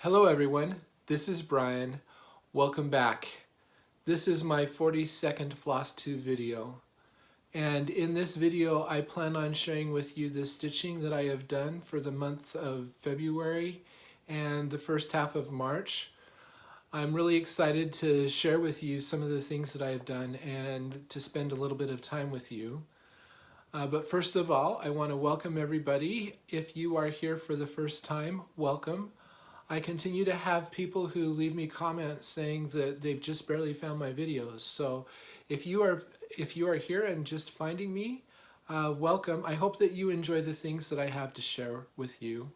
Hello everyone, this is Brian. Welcome back. This is my 42nd Floss 2 video. And in this video I plan on sharing with you the stitching that I have done for the month of February and the first half of March. I'm really excited to share with you some of the things that I have done and to spend a little bit of time with you. But first of all, I want to welcome everybody. If you are here for the first time, welcome. I continue to have people who leave me comments saying that they've just barely found my videos. So if you are here and just finding me, welcome. I hope that you enjoy the things that I have to share with you.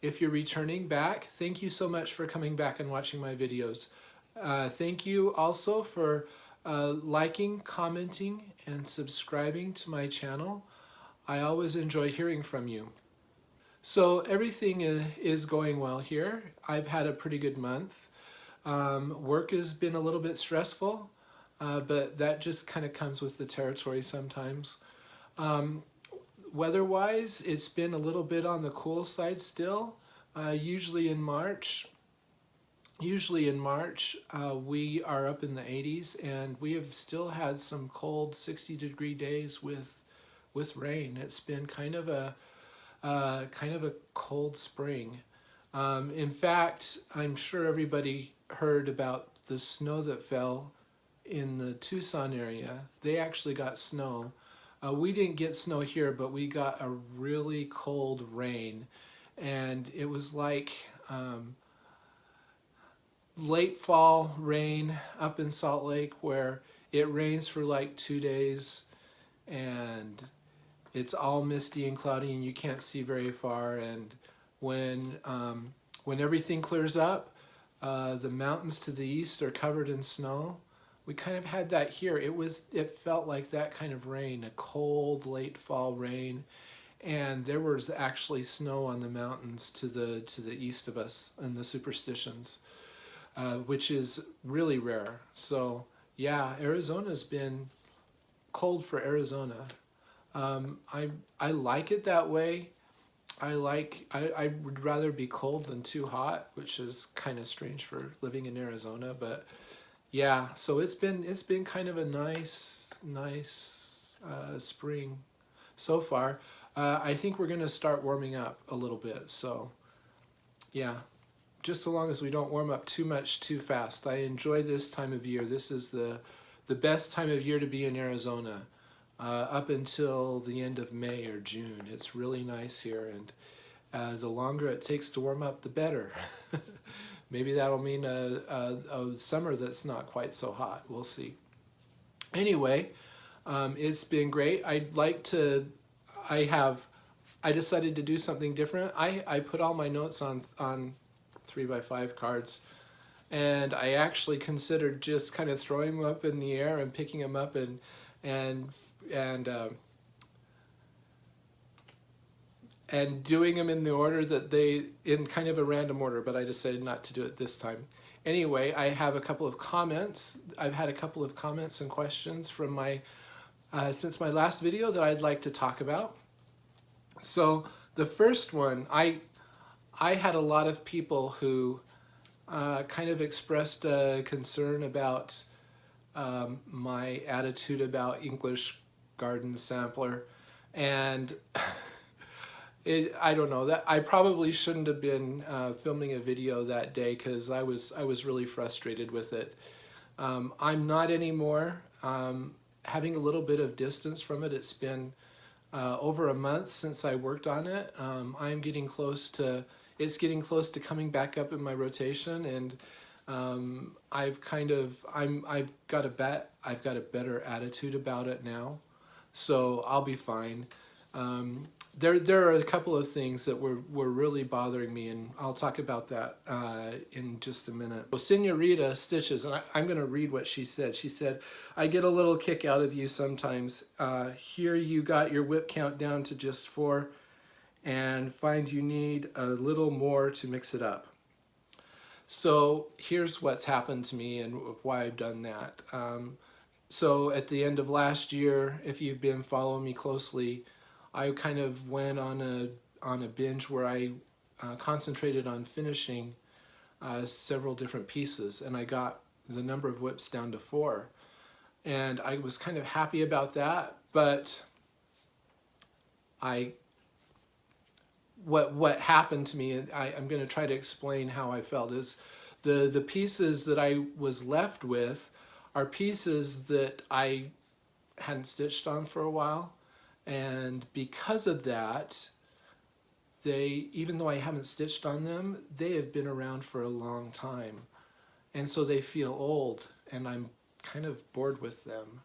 If you're returning back, thank you so much for coming back and watching my videos. Thank you also for liking, commenting, and subscribing to my channel. I always enjoy hearing from you. So everything is going well here. I've had a pretty good month. Work has been a little bit stressful, but that just kind of comes with the territory sometimes. Weather-wise, it's been a little bit on the cool side still. Usually in March, we are up in the 80s, and we have still had some cold 60-degree days with rain. It's been kind of a cold spring. In fact, I'm sure everybody heard about the snow that fell in the Tucson area. They actually got snow. We didn't get snow here, but we got a really cold rain, and it was like late fall rain up in Salt Lake, where it rains for like 2 days and it's all misty and cloudy and you can't see very far. And when everything clears up, the mountains to the east are covered in snow. We kind of had that here. It felt like that kind of rain, a cold late fall rain, and there was actually snow on the mountains to the east of us in the Superstitions, which is really rare. So yeah, Arizona's been cold for Arizona. I like it that way. I would rather be cold than too hot, which is kind of strange for living in Arizona, but yeah, so it's been kind of a nice spring so far. I think we're gonna start warming up a little bit, so yeah, just so long as we don't warm up too much too fast. I enjoy this time of year. This is the best time of year to be in Arizona. Up until the end of May or June. It's really nice here, and the longer it takes to warm up, the better. Maybe that'll mean a summer that's not quite so hot. We'll see. Anyway, it's been great. I decided to do something different. I put all my notes on 3x5 cards, and I actually considered just kind of throwing them up in the air and picking them up and doing them in the order that in kind of a random order, but I decided not to do it this time. Anyway, I have a couple of comments. I've had a couple of comments and questions from since my last video that I'd like to talk about. So the first one, I had a lot of people who kind of expressed a concern about my attitude about English Garden Sampler, and I don't know, that I probably shouldn't have been filming a video that day, because I was really frustrated with it. I'm not anymore. Having a little bit of distance from it. It's been over a month since I worked on it. I'm getting close to coming back up in my rotation, and I've got a better attitude about it now, so I'll be fine. There are a couple of things that were really bothering me, and I'll talk about that in just a minute. So Senorita Stitches, and I'm going to read what she said. She said, "I get a little kick out of you sometimes. Here you got your whip count down to just 4, and find you need a little more to mix it up." So here's what's happened to me and why I've done that. So at the end of last year, if you've been following me closely, I kind of went on a binge where I concentrated on finishing several different pieces, and I got the number of whips down to 4. And I was kind of happy about that, but what happened to me, and I'm going to try to explain how I felt, is the pieces that I was left with are pieces that I hadn't stitched on for a while, and because of that, even though I haven't stitched on them, they have been around for a long time, and so they feel old, and I'm kind of bored with them.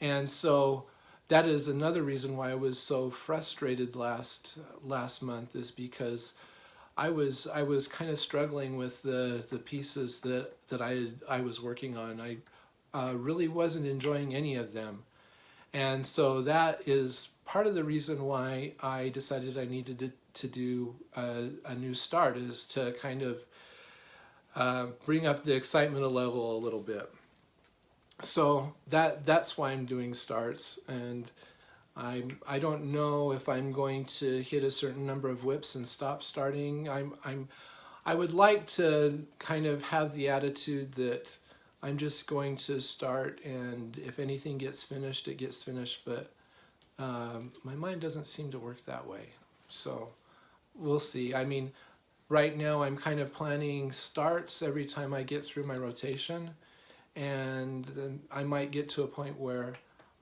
And so that is another reason why I was so frustrated last month, is because I was kind of struggling with the pieces that I was working on. I really wasn't enjoying any of them. And so that is part of the reason why I decided I needed to do a new start, is to kind of bring up the excitement level a little bit. So that's why I'm doing starts, and I don't know if I'm going to hit a certain number of whips and stop starting. I would like to kind of have the attitude that I'm just going to start, and if anything gets finished, it gets finished, but my mind doesn't seem to work that way. So we'll see. I mean, right now I'm kind of planning starts every time I get through my rotation, and then I might get to a point where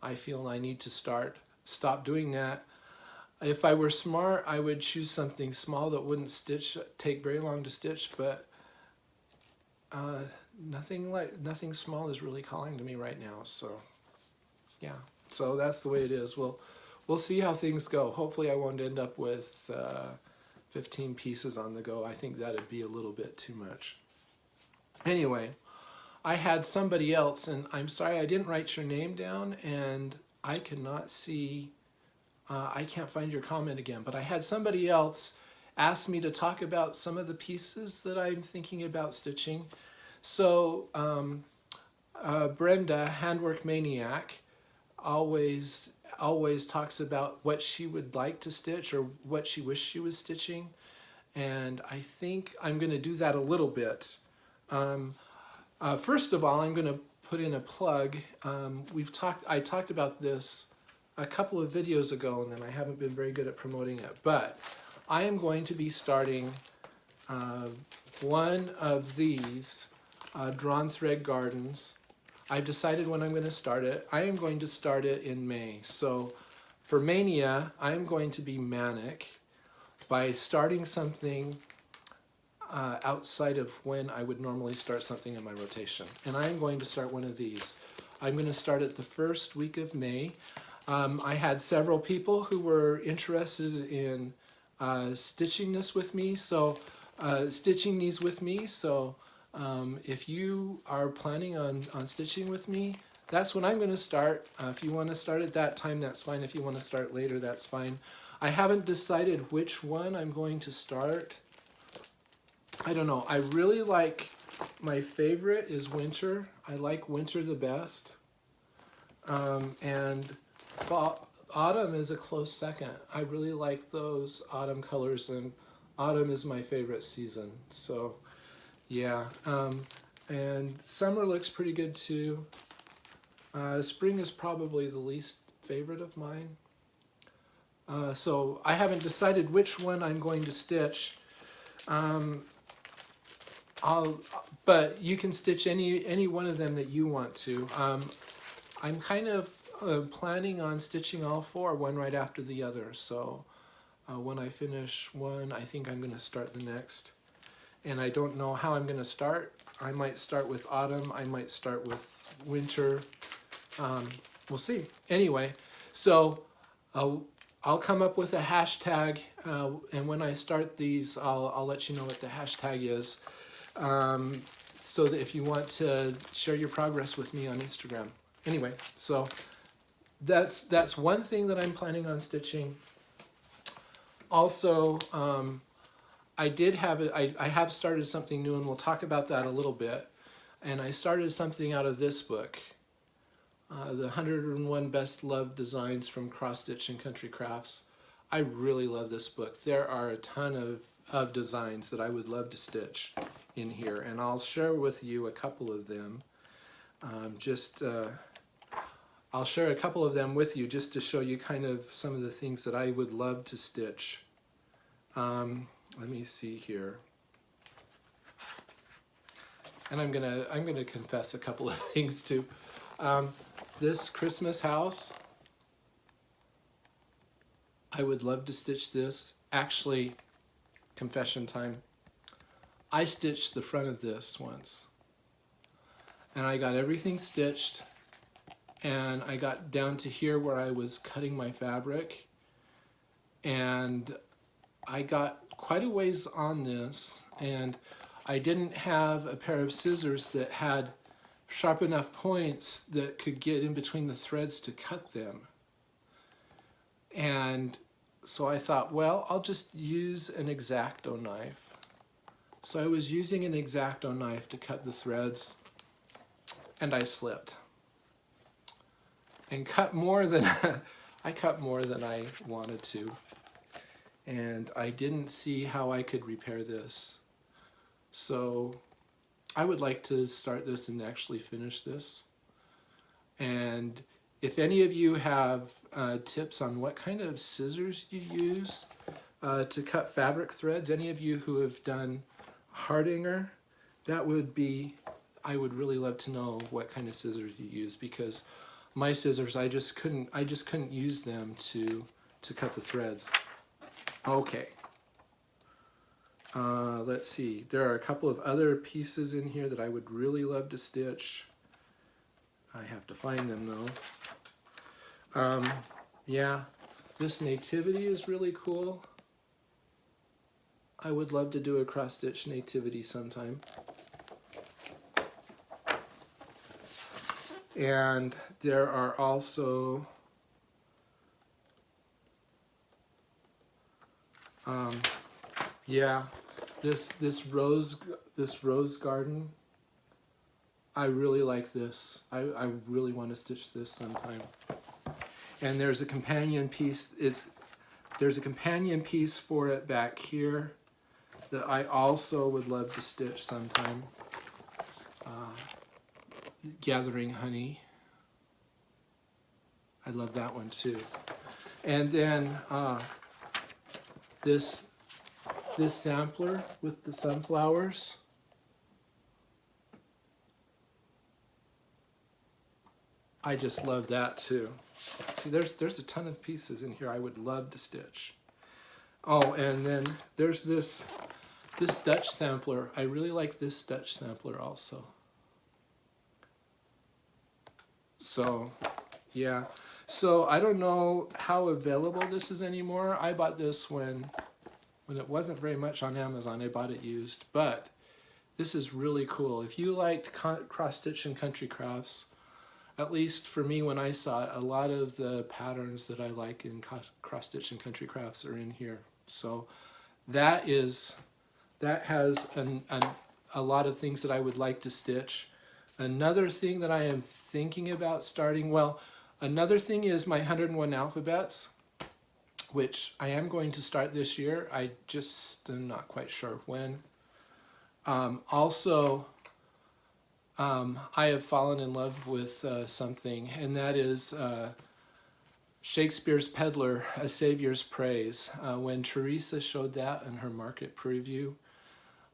I feel I need to stop doing that. If I were smart, I would choose something small that wouldn't take very long to stitch, but nothing small is really calling to me right now. So yeah, so that's the way it is. We'll see how things go. Hopefully I won't end up with 15 pieces on the go. I think that'd be a little bit too much. Anyway, I had somebody else, and I'm sorry I didn't write your name down, and I cannot see, I can't find your comment again, but I had somebody else ask me to talk about some of the pieces that I'm thinking about stitching. So Brenda, Handwork Maniac, always talks about what she would like to stitch or what she wished she was stitching, and I think I'm going to do that a little bit. First of all, I'm going to put in a plug. I talked about this a couple of videos ago, and then I haven't been very good at promoting it, but I am going to be starting one of these drawn thread gardens. I've decided when I'm going to start it. I am going to start it in May. So for Mania, I'm going to be manic by starting something outside of when I would normally start something in my rotation. And I'm going to start one of these. I'm going to start it the first week of May. I had several people who were interested in stitching these with me. So if you are planning on stitching with me, that's when I'm going to start. If you want to start at that time, that's fine. If you want to start later, that's fine. I haven't decided which one I'm going to start. I don't know. I really like, my favorite is winter. I like winter the best. And autumn is a close second. I really like those autumn colors, and autumn is my favorite season. So yeah, and summer looks pretty good too. Spring is probably the least favorite of mine. So I haven't decided which one I'm going to stitch. But you can stitch any one of them that you want to. I'm kind of planning on stitching all 4, one right after the other. So when I finish one, I think I'm going to start the next. And I don't know how I'm going to start. I might start with autumn. I might start with winter. We'll see. Anyway, so I'll come up with a hashtag, and when I start these, I'll let you know what the hashtag is, so that if you want to share your progress with me on Instagram. Anyway, so that's one thing that I'm planning on stitching. Also, I have started something new, and we'll talk about that a little bit. And I started something out of this book, the 101 Best Loved Designs from Cross Stitch and Country Crafts. I really love this book. There are a ton of designs that I would love to stitch in here, and I'll share with you a couple of them. I'll share a couple of them with you just to show you kind of some of the things that I would love to stitch. Let me see here. And I'm gonna confess a couple of things too. This Christmas house, I would love to stitch this. Actually, confession time, I stitched the front of this once. And I got everything stitched, and I got down to here where I was cutting my fabric, and I got quite a ways on this, and I didn't have a pair of scissors that had sharp enough points that could get in between the threads to cut them. And so I thought, well, I'll just use an X-Acto knife. So I was using an X-Acto knife to cut the threads, and I slipped and cut more than I cut more than I wanted to, and I didn't see how I could repair this. So I would like to start this and actually finish this. And if any of you have tips on what kind of scissors you use to cut fabric threads, any of you who have done Hardinger, that would be, I would really love to know what kind of scissors you use, because my scissors, I just couldn't use them to cut the threads. Okay. Let's see. There are a couple of other pieces in here that I would really love to stitch. I have to find them though. Yeah, this nativity is really cool. I would love to do a cross-stitch nativity sometime. And there are also yeah, this rose garden. I really like this. I really want to stitch this sometime. And there's a companion piece. There's a companion piece for it back here that I also would love to stitch sometime. Gathering honey. I love that one too. And then this sampler with the sunflowers. I just love that too. See, there's a ton of pieces in here I would love to stitch. Oh, and then there's this Dutch sampler. I really like this Dutch sampler also. So, yeah. So I don't know how available this is anymore. I bought this when it wasn't very much on Amazon. I bought it used, but this is really cool. If you liked cross-stitch and country crafts, at least for me when I saw it, a lot of the patterns that I like in cross-stitch and country crafts are in here. So that has a lot of things that I would like to stitch. Another thing that I am thinking about starting, well, another thing is my 101 alphabets, which I am going to start this year. I just am not quite sure when. Also, I have fallen in love with something, and that is Shakespeare's Peddler, A Savior's Praise. When Teresa showed that in her market preview,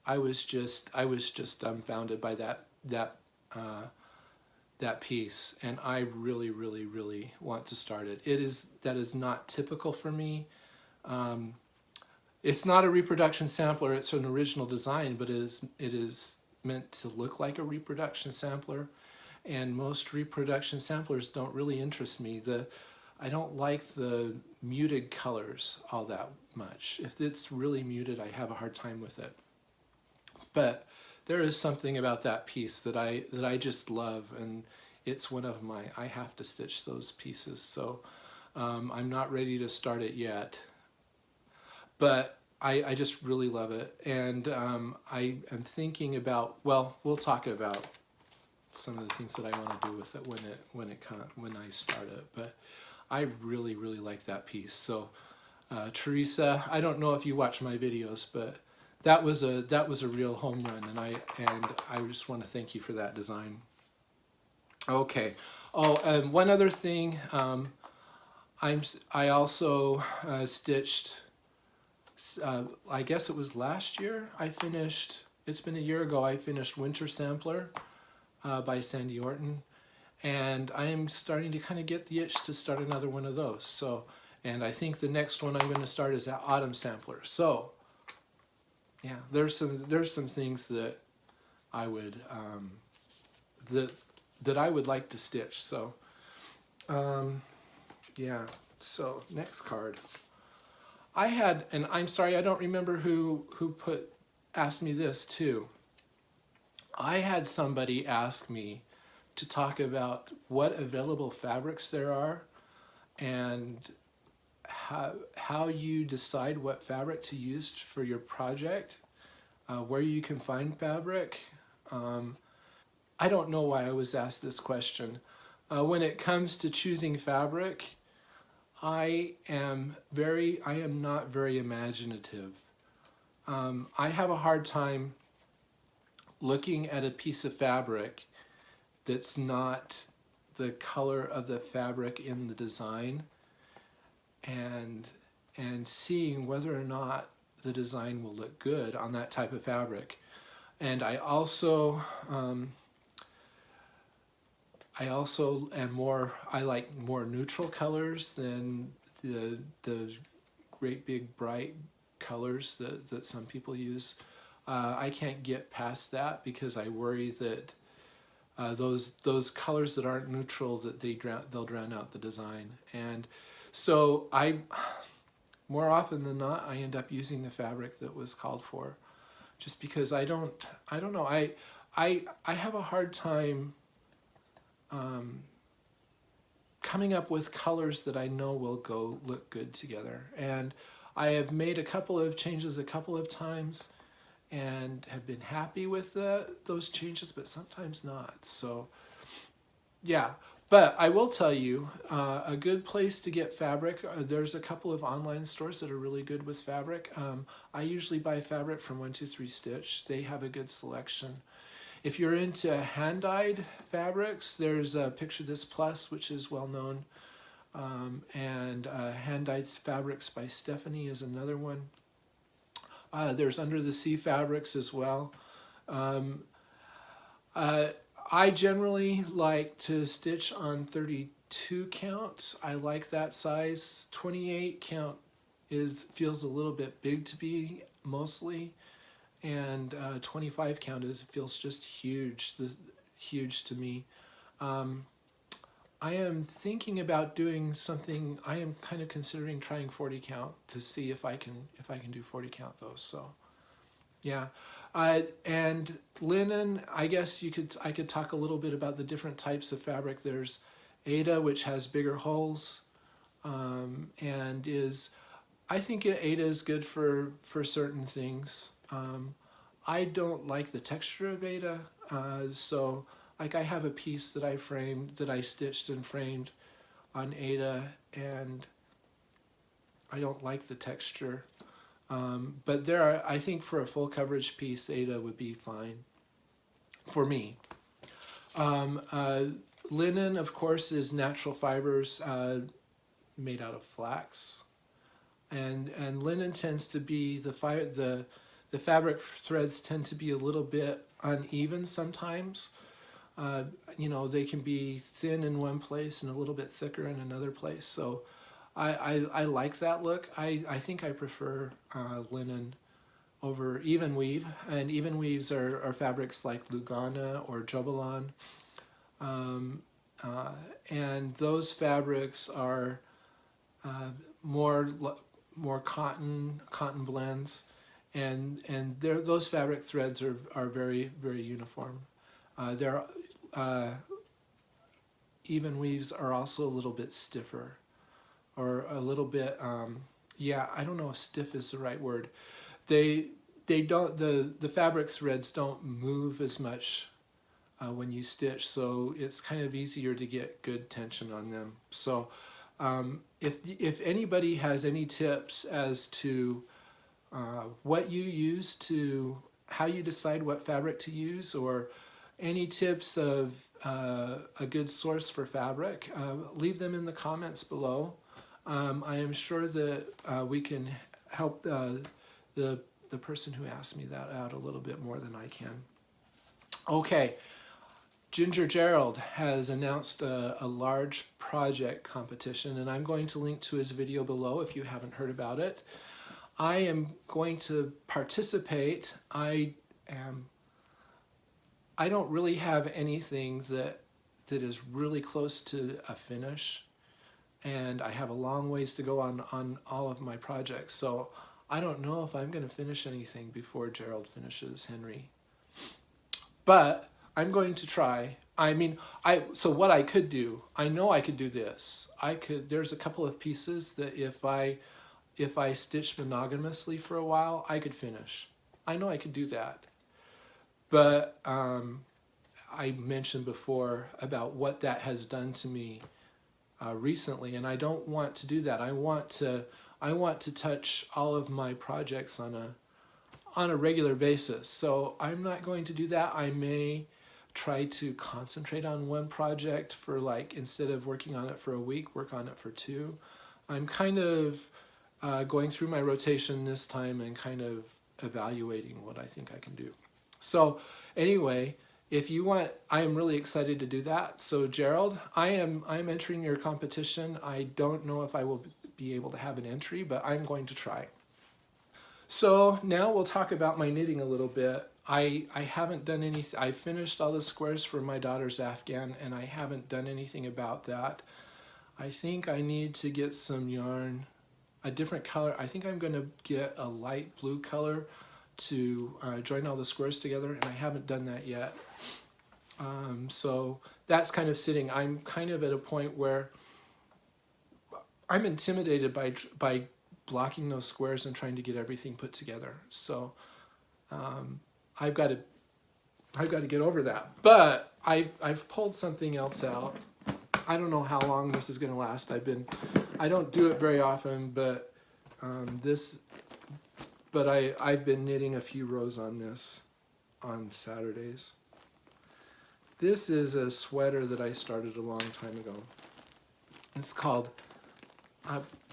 I was just dumbfounded by that piece, and I really, really, really want to start it. That is not typical for me. It's not a reproduction sampler, it's an original design, but it is meant to look like a reproduction sampler, and most reproduction samplers don't really interest me. I don't like the muted colors all that much. If it's really muted, I have a hard time with it. But there is something about that piece that I just love, and it's one of my, I have to stitch those pieces. So I'm not ready to start it yet, but I just really love it. And I am thinking about, well, we'll talk about some of the things that I want to do with it when I start it. But I really, really like that piece. So Teresa, I don't know if you watch my videos, but that was a real home run, and I just want to thank you for that design. Okay. Oh, and one other thing, I also stitched. I guess it was last year. I finished. It's been a year ago. I finished Winter Sampler by Sandy Orton, and I am starting to kind of get the itch to start another one of those. So, and I think the next one I'm going to start is Autumn Sampler. So, yeah, there's some things that I would that I would like to stitch. So, yeah. So next card. I had, and I'm sorry, I don't remember who asked me this too. I had somebody ask me to talk about what available fabrics there are and how you decide what fabric to use for your project, where you can find fabric. I don't know why I was asked this question. When it comes to choosing fabric, I am not very imaginative. I have a hard time looking at a piece of fabric that's not the color of the fabric in the design and seeing whether or not the design will look good on that type of fabric. And I also I like more neutral colors than the great big bright colors that some people use. I can't get past that because I worry that those colors that aren't neutral, that they'll drown out the design. And so more often than not, I end up using the fabric that was called for, just because I don't know, I have a hard time coming up with colors that I know will look good together. And I have made a couple of changes a couple of times and have been happy with those changes, but sometimes not. So yeah, but I will tell you, a good place to get fabric, there's a couple of online stores that are really good with fabric. I usually buy fabric from 123 Stitch. They have a good selection. If you're into hand-dyed fabrics, there's Picture This Plus, which is well known, and Hand-Dyed Fabrics by Stephanie is another one. There's Under the Sea Fabrics as well. I generally like to stitch on 32 count. I like that size. 28 count feels a little bit big to me mostly. And 25 count feels just huge to me. I am thinking about doing something. I am kind of considering trying 40 count to see if I can do 40 count those. So, yeah, and linen. I guess I could talk a little bit about the different types of fabric. There's Aida, which has bigger holes, and I think Aida is good for certain things. I don't like the texture of Aida, so like I have a piece that I stitched and framed on Aida, and I don't like the texture. But I think for a full coverage piece, Aida would be fine for me. Linen, of course, is natural fibers made out of flax, and linen tends to be the fabric threads tend to be a little bit uneven sometimes. They can be thin in one place and a little bit thicker in another place. So I like that look. I think I prefer linen over even weave. And even weaves are fabrics like Lugana or Jobelan. And those fabrics are more cotton blends. And those fabric threads are very, very uniform. Even weaves are also a little bit stiffer, or a little bit, I don't know if stiff is the right word. The fabric threads don't move as much when you stitch, so it's kind of easier to get good tension on them. So if anybody has any tips as to what you use to, how you decide what fabric to use, or any tips of a good source for fabric, leave them in the comments below. I am sure that we can help the person who asked me that out a little bit more than I can. Okay, Ginger Gerald has announced a large project competition, and I'm going to link to his video below if you haven't heard about it. I am going to participate. I don't really have anything that is really close to a finish, and I have a long ways to go on all of my projects, so I don't know if I'm going to finish anything before Gerald finishes Henry. But I'm going to try. I mean, so what I could do, I know I could do this. There's a couple of pieces that if I stitched monogamously for a while, I could finish. I know I could do that. But I mentioned before about what that has done to me recently, and I don't want to do that. I want to touch all of my projects on a regular basis. So I'm not going to do that. I may try to concentrate on one project for, like, instead of working on it for a week, work on it for 2. I'm kind of going through my rotation this time and kind of evaluating what I think I can do. So anyway, if you want, I am really excited to do that. So Gerald, I'm entering your competition. I don't know if I will be able to have an entry, but I'm going to try. So now we'll talk about my knitting a little bit. I haven't done anything. I finished all the squares for my daughter's Afghan, and I haven't done anything about that. I think I need to get some yarn, a different color. I think I'm going to get a light blue color to join all the squares together, and I haven't done that yet. So that's kind of sitting. I'm kind of at a point where I'm intimidated by blocking those squares and trying to get everything put together. So I've got to get over that. But I've pulled something else out. I don't know how long this is going to last. I don't do it very often, but I've been knitting a few rows on this on Saturdays. This is a sweater that I started a long time ago. It's called,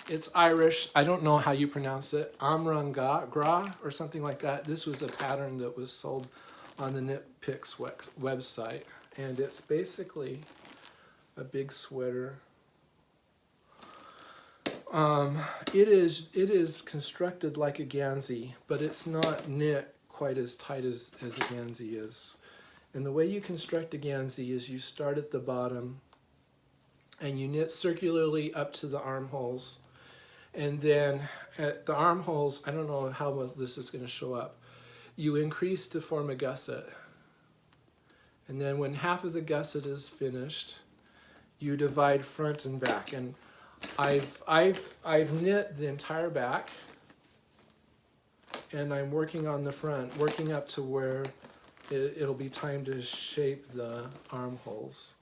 it's Irish, I don't know how you pronounce it, Amrangra or something like that. This was a pattern that was sold on the Knit Picks website, and it's basically a big sweater. It is constructed like a Gansey, but it's not knit quite as tight as a Gansey is. And the way you construct a Gansey is you start at the bottom and you knit circularly up to the armholes. And then at the armholes, I don't know how well this is going to show up, you increase to form a gusset. And then when half of the gusset is finished, you divide front and back. And I've knit the entire back, and I'm working on the front, working up to where it'll be time to shape the armholes.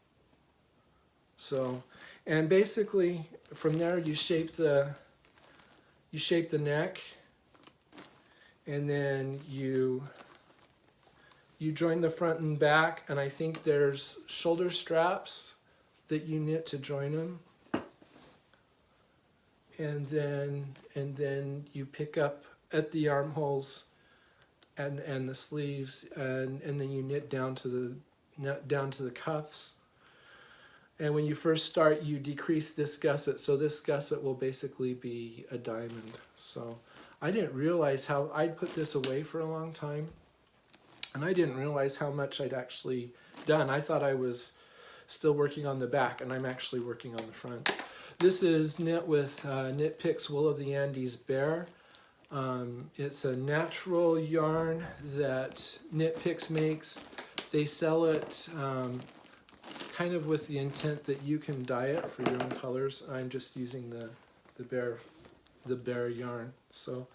So, and basically from there you shape the neck, and then you join the front and back, and I think there's shoulder straps that you knit to join them. And then you pick up at the armholes and the sleeves, and then you knit down to the cuffs. And when you first start, you decrease this gusset, so this gusset will basically be a diamond. So I didn't realize how I'd put this away for a long time, and I didn't realize how much I'd actually done. I thought I was still working on the back, and I'm actually working on the front. This is knit with Knit Picks Wool of the Andes Bear. It's a natural yarn that Knit Picks makes. They sell it kind of with the intent that you can dye it for your own colors. I'm just using the bear yarn. So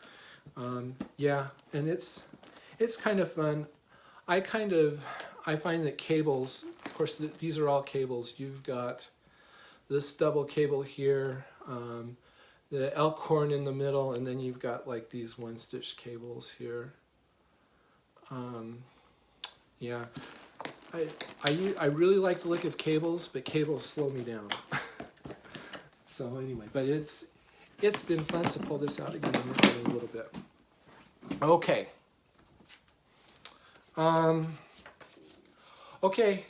yeah, and it's kind of fun. I find that cables, of course these are all cables. You've got this double cable here. the elk horn in the middle, and then you've got like these one stitch cables here. Yeah, I really like the look of cables, but cables slow me down. So anyway, but it's been fun to pull this out again in a little bit. Okay. Okay,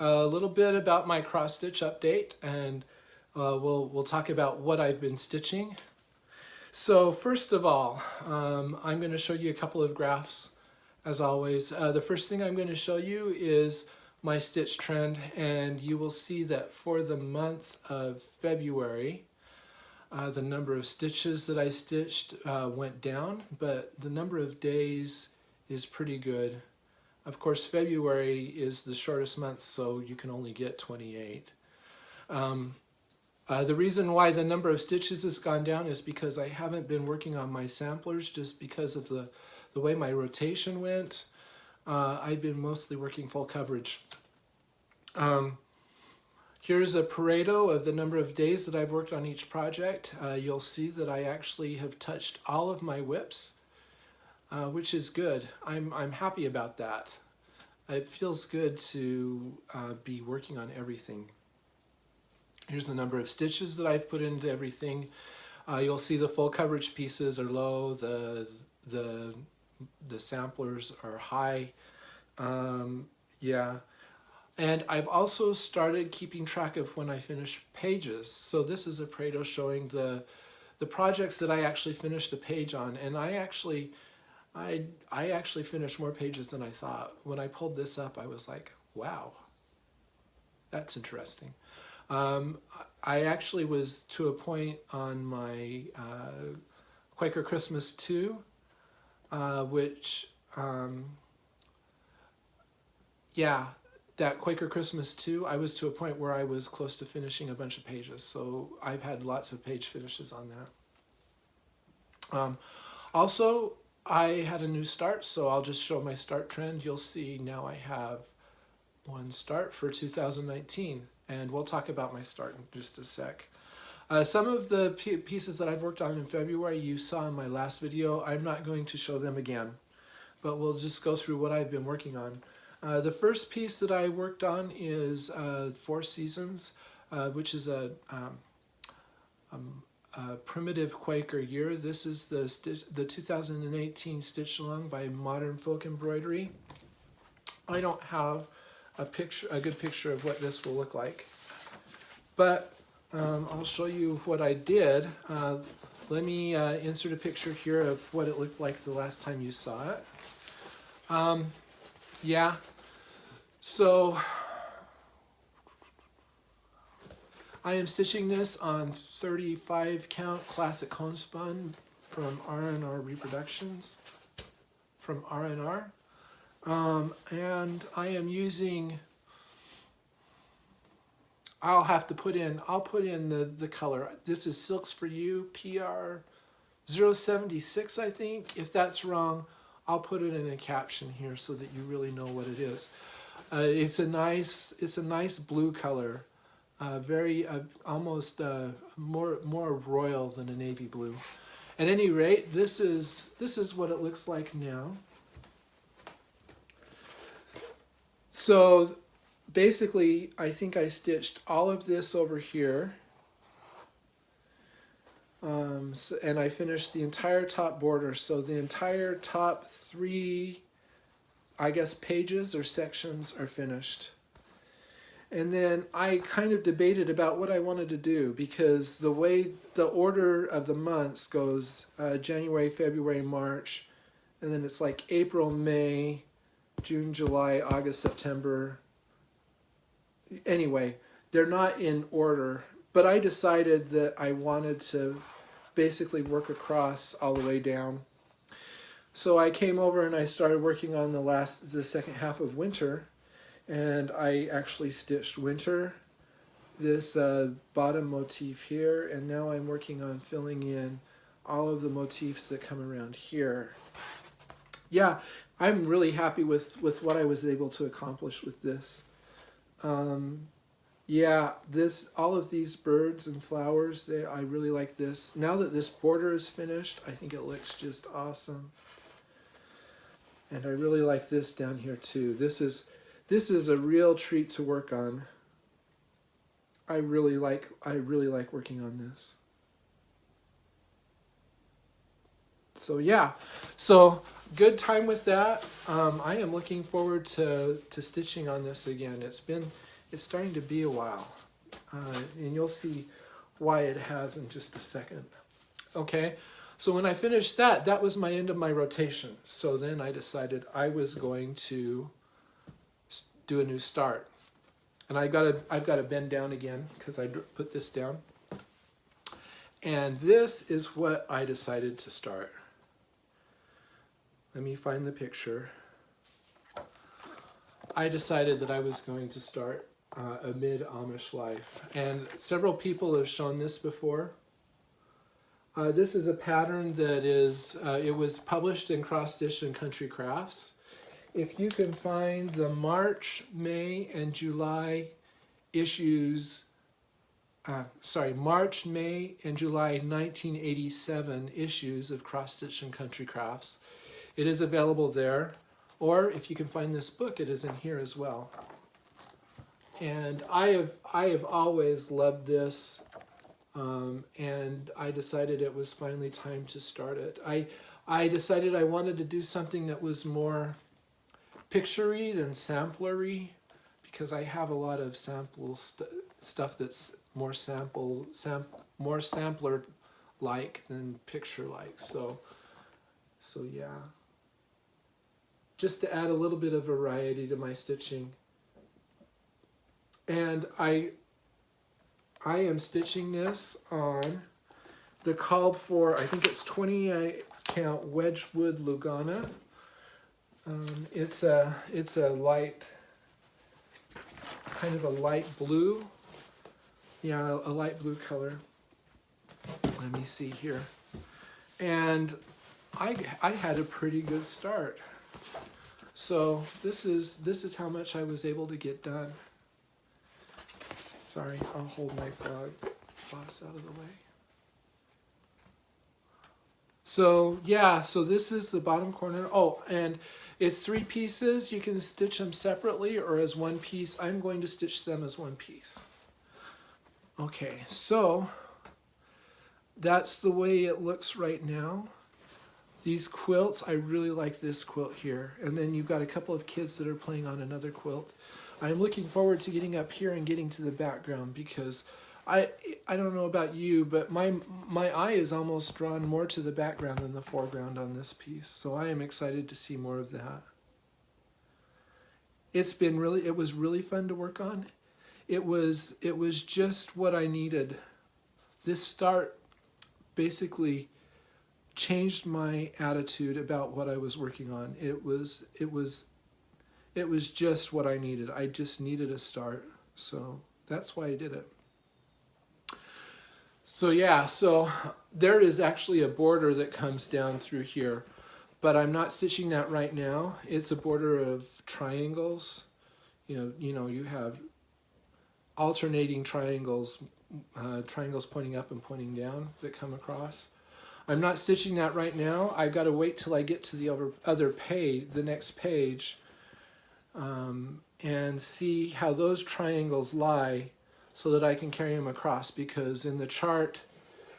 a little bit about my cross stitch update, and we'll talk about what I've been stitching. So first of all, I'm going to show you a couple of graphs, as always. The first thing I'm going to show you is my stitch trend, and you will see that for the month of February, the number of stitches that I stitched went down, but the number of days is pretty good. Of course, February is the shortest month, so you can only get 28. The reason why the number of stitches has gone down is because I haven't been working on my samplers, just because of the way my rotation went. I've been mostly working full coverage. Here's a Pareto of the number of days that I've worked on each project. You'll see that I actually have touched all of my whips, which is good. I'm happy about that. It feels good to be working on everything. Here's the number of stitches that I've put into everything. You'll see the full coverage pieces are low, the samplers are high. Yeah. And I've also started keeping track of when I finish pages. So this is a Pareto showing the projects that I actually finished a page on, and I actually finished more pages than I thought. When I pulled this up, I was like, wow, that's interesting. I actually was to a point on my Quaker Christmas 2, which, yeah, that Quaker Christmas 2, I was to a point where I was close to finishing a bunch of pages. So I've had lots of page finishes on that. Also, I had a new start, so I'll just show my start trend. You'll see now I have one start for 2019, and we'll talk about my start in just a sec. Some of the pieces that I've worked on in February you saw in my last video. I'm not going to show them again, but we'll just go through what I've been working on. The first piece that I worked on is Four Seasons, which is a primitive Quaker year. This is the 2018 stitch along by Modern Folk Embroidery. I don't have a good picture of what this will look like, but I'll show you what I did. Let me insert a picture here of what it looked like the last time you saw it. Yeah, so I am stitching this on 35 count Classic Homespun from R&R Reproductions, from R&R. And I am using, I'll put in the color. This is Silks4U PR076, I think. If that's wrong, I'll put it in a caption here so that you really know what it is. It's a nice blue color, very almost more royal than a navy blue. At any rate, this is what it looks like now. So basically, I think I stitched all of this over here. And I finished the entire top border, so the entire top 3, I guess, pages or sections are finished. And then I kind of debated about what I wanted to do, because the way the order of the months goes, January, February, March, and then it's like April, May, June, July, August, September. Anyway, they're not in order, but I decided that I wanted to basically work across all the way down. So I came over and I started working on the second half of winter, and I actually stitched winter, this bottom motif here, and now I'm working on filling in all of the motifs that come around here. Yeah, I'm really happy with what I was able to accomplish with this. Yeah, all of these birds and flowers, I really like this. Now that this border is finished, I think it looks just awesome. And I really like this down here too. This is a real treat to work on. I really like working on this. So yeah, so good time with that. I am looking forward to stitching on this again. It's starting to be a while, and you'll see why it has in just a second. Okay, so when I finished that was my end of my rotation. So then I decided I was going to do a new start, and I've got to bend down again because I put this down. And this is what I decided to start. Let me find the picture. I decided that I was going to start a mid-Amish life. And several people have shown this before. This is a pattern that it was published in Cross Stitch and Country Crafts. If you can find the March, May, and July issues, March, May, and July 1987 issues of Cross Stitch and Country Crafts, it is available there. Or if you can find this book, it is in here as well. And I have always loved this, and I decided it was finally time to start it. I decided I wanted to do something that was more picture-y than sampler-y, because I have a lot of stuff that's more sampler-like than picture-like. So yeah. Just to add a little bit of variety to my stitching. And I am stitching this on the called for, I think it's 28 count Wedgewood Lugana. It's a light, kind of a light blue. Yeah, a light blue color. Let me see here. And I had a pretty good start. So this is how much I was able to get done. Sorry, I'll hold my floss out of the way. So yeah, so this is the bottom corner. Oh, and it's 3 pieces. You can stitch them separately or as one piece. I'm going to stitch them as one piece. Okay, so that's the way it looks right now. These quilts, I really like this quilt here. And then you've got a couple of kids that are playing on another quilt. I'm looking forward to getting up here and getting to the background because I don't know about you, but my eye is almost drawn more to the background than the foreground on this piece. So I am excited to see more of that. It was really fun to work on. It was just what I needed. This start basically changed my attitude about what I was working on. It was just what I needed. I just needed a start. So that's why I did it. So yeah, so there is actually a border that comes down through here, but I'm not stitching that right now. It's a border of triangles. You know, you have alternating triangles, triangles pointing up and pointing down that come across. I'm not stitching that right now. I've got to wait till I get to the other page, the next page, and see how those triangles lie so that I can carry them across, because in the chart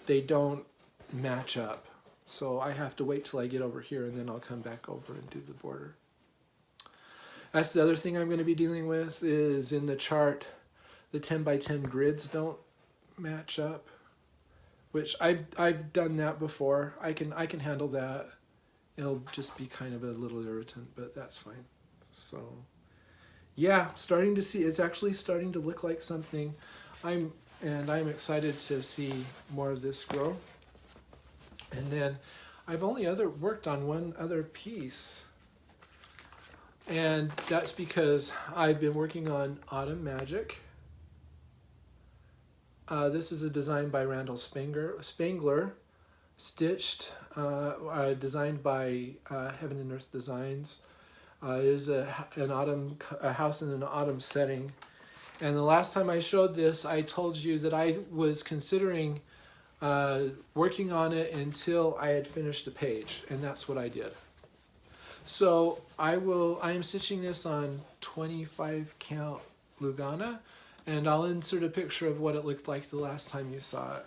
they don't match up. So I have to wait till I get over here and then I'll come back over and do the border. That's the other thing I'm going to be dealing with, is in the chart the 10 by 10 grids don't match up. Which I've done that before. I can handle that. It'll just be kind of a little irritant, but that's fine. So yeah, starting to see, it's actually starting to look like something. I'm excited to see more of this grow. And then I've only worked on one other piece. And that's because I've been working on Autumn Magic. This is a design by Randal Spangler, stitched, designed by Heaven and Earth Designs. It is a house in an autumn setting, And the last time I showed this, I told you that I was considering working on it until I had finished a page, and that's what I did. So I am stitching this on 25 count Lugana, and I'll insert a picture of what it looked like the last time you saw it.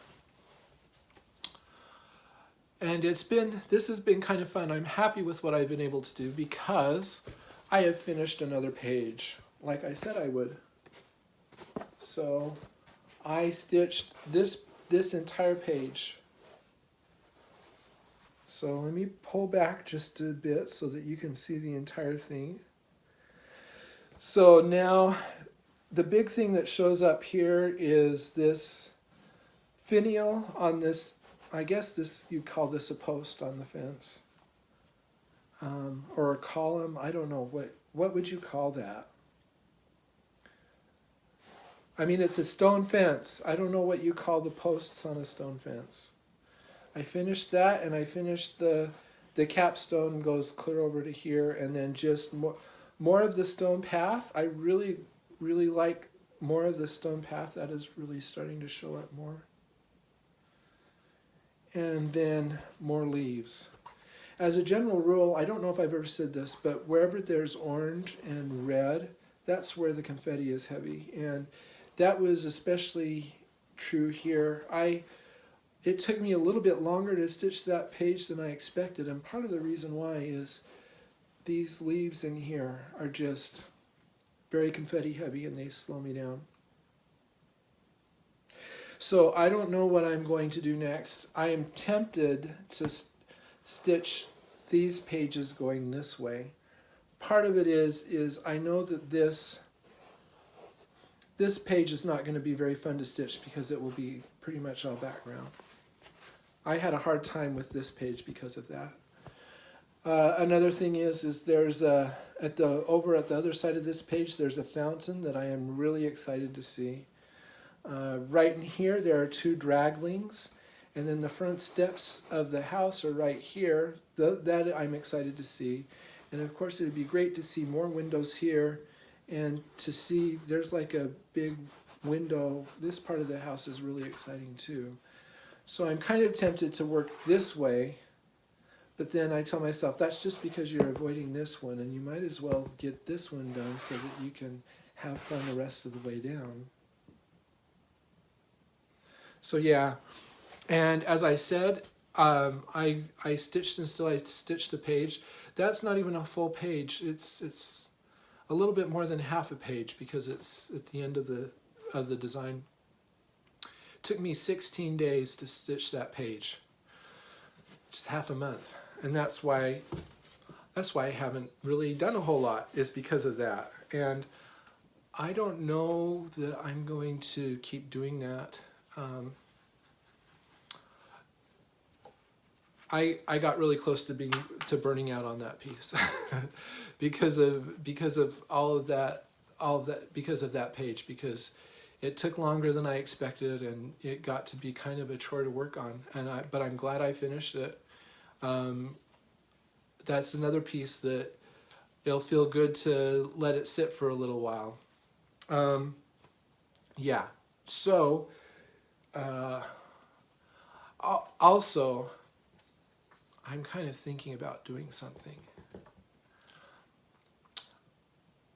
And this has been kind of fun. I'm happy with what I've been able to do because I have finished another page, like I said I would. So I stitched this entire page. So let me pull back just a bit so that you can see the entire thing. So now the big thing that shows up here is this finial on this, I guess you'd call this a post on the fence. Or a column, I don't know, what would you call that? I mean, it's a stone fence. I don't know what you call the posts on a stone fence. I finished that, and I finished the capstone goes clear over to here, and then just more of the stone path. I really, really like more of the stone path. That is really starting to show up more. And then more leaves. As a general rule, I don't know if I've ever said this, but wherever there's orange and red, that's where the confetti is heavy. And that was especially true here. It took me a little bit longer to stitch that page than I expected, and part of the reason why is these leaves in here are just very confetti heavy and they slow me down. So I don't know what I'm going to do next. I am tempted to stitch these pages going this way. Part of it is I know that this page is not going to be very fun to stitch because it will be pretty much all background. I had a hard time with this page because of that. Another thing is there's over at the other side of this page, there's a fountain that I am really excited to see. Right in here, there are two draglings, and then the front steps of the house are right here. That I'm excited to see. And of course, it would be great to see more windows here, and to see there's like a big window. This part of the house is really exciting too. So I'm kind of tempted to work this way, but then I tell myself that's just because you're avoiding this one, and you might as well get this one done so that you can have fun the rest of the way down. So yeah, and as I said, I stitched until I stitched a page. That's not even a full page. It's a little bit more than half a page because it's at the end of the design. It took me 16 days to stitch that page, just half a month, and that's why I haven't really done a whole lot, is because of that. And I don't know that I'm going to keep doing that. I got really close to burning out on that piece because of all of that because of that page, because it took longer than I expected, and it got to be kind of a chore to work on. But I'm glad I finished it. That's another piece that it'll feel good to let it sit for a little while. Yeah. So also, I'm kind of thinking about doing something.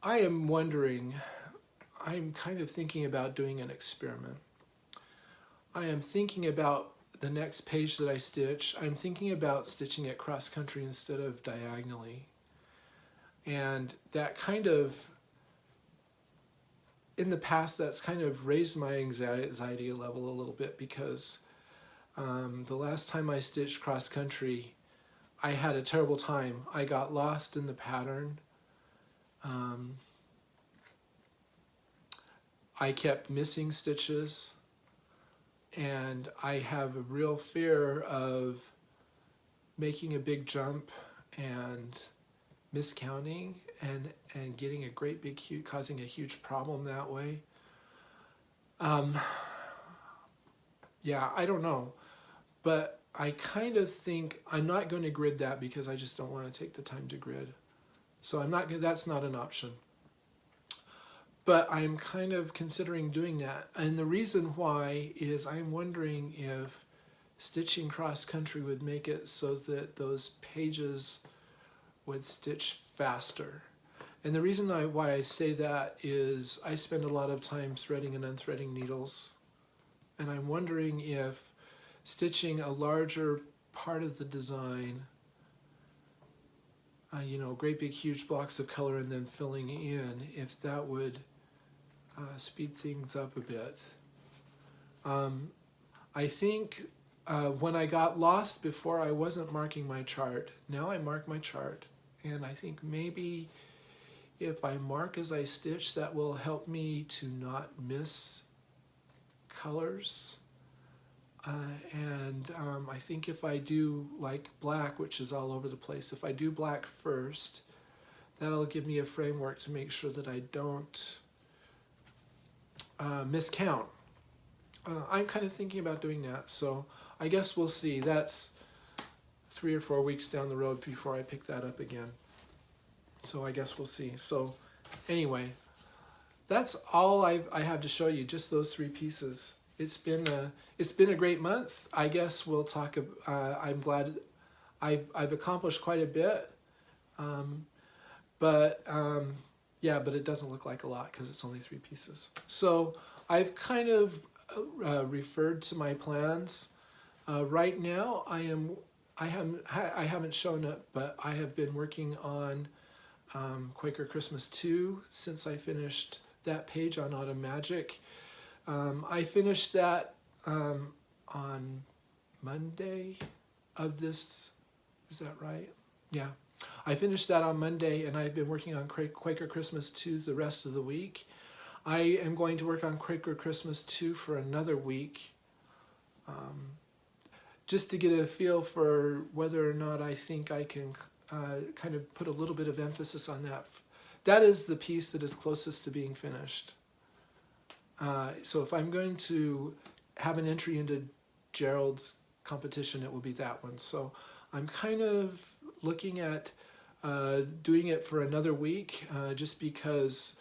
I'm kind of thinking about doing an experiment. I am thinking about the next page that I stitch. I'm thinking about stitching it cross country instead of diagonally. And that kind of, in the past, that's kind of raised my anxiety level a little bit, because the last time I stitched cross country, I had a terrible time. I got lost in the pattern. I kept missing stitches, and I have a real fear of making a big jump and miscounting and getting a great big causing a huge problem that way. Yeah, I don't know, but I kind of think I'm not going to grid that because I just don't want to take the time to grid. So I'm not. That's not an option. but I'm kind of considering doing that. And the reason why is I'm wondering if stitching cross country would make it so that those pages would stitch faster. And the reason why I say that is I spend a lot of time threading and unthreading needles. And I'm wondering if stitching a larger part of the design, you know, great big huge blocks of color and then filling in, if that would speed things up a bit. I think when I got lost before, I wasn't marking my chart. Now I mark my chart, and I think maybe if I mark as I stitch, that will help me to not miss colors. I think if I do like black, which is all over the place, if I do black first, that'll give me a framework to make sure that I don't miscount. I'm kind of thinking about doing that, so I guess we'll see. That's 3 or 4 weeks down the road before I pick that up again. So I guess we'll see. So anyway, that's all I have to show you, just those 3 pieces. It's been a great month. I guess we'll talk. I'm glad I've accomplished quite a bit, yeah, but it doesn't look like a lot because it's only 3 pieces. So I've kind of referred to my plans. Right now, I haven't shown it, but I have been working on Quaker Christmas 2 since I finished that page on Autumn Magic. I finished that on Monday of this, is that right? Yeah. I finished that on Monday, and I've been working on Quaker Christmas 2 the rest of the week. I am going to work on Quaker Christmas 2 for another week, just to get a feel for whether or not I think I can kind of put a little bit of emphasis on that. That is the piece that is closest to being finished. So if I'm going to have an entry into Gerald's competition, it will be that one. So I'm kind of looking at doing it for another week, just because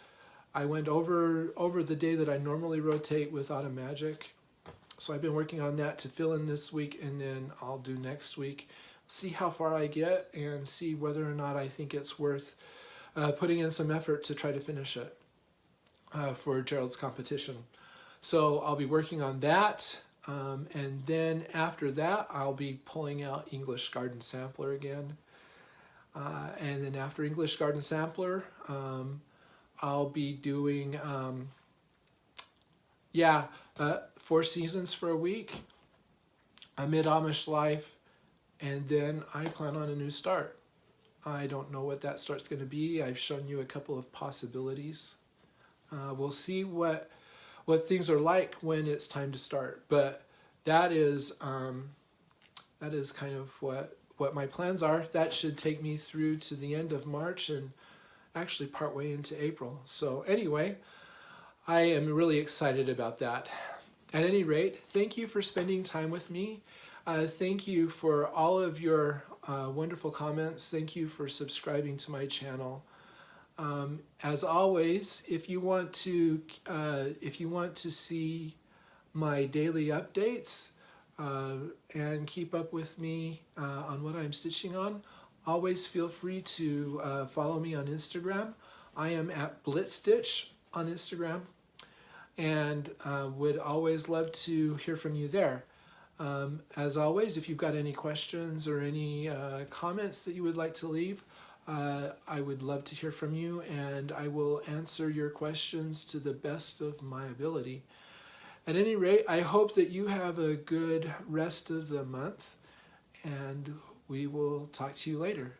I went over the day that I normally rotate with Autumn Magic. So I've been working on that to fill in this week, and then I'll do next week. See how far I get and see whether or not I think it's worth putting in some effort to try to finish it for Gerald's competition. So I'll be working on that, and then after that I'll be pulling out English Garden Sampler again. And then after English Garden Sampler, I'll be doing 4 seasons for a week, Amid Amish Life, and then I plan on a new start. I don't know what that start's going to be. I've shown you a couple of possibilities. We'll see what things are like when it's time to start, but that is kind of what my plans are. That should take me through to the end of March and actually partway into April. So anyway, I am really excited about that. At any rate, thank you for spending time with me. Thank you for all of your wonderful comments. Thank you for subscribing to my channel. As always, if you want to see my daily updates and keep up with me on what I'm stitching on, always feel free to follow me on Instagram. I am at blitstitch on Instagram, and would always love to hear from you there. As always, if you've got any questions or any comments that you would like to leave, I would love to hear from you, and I will answer your questions to the best of my ability. At any rate, I hope that you have a good rest of the month, and we will talk to you later.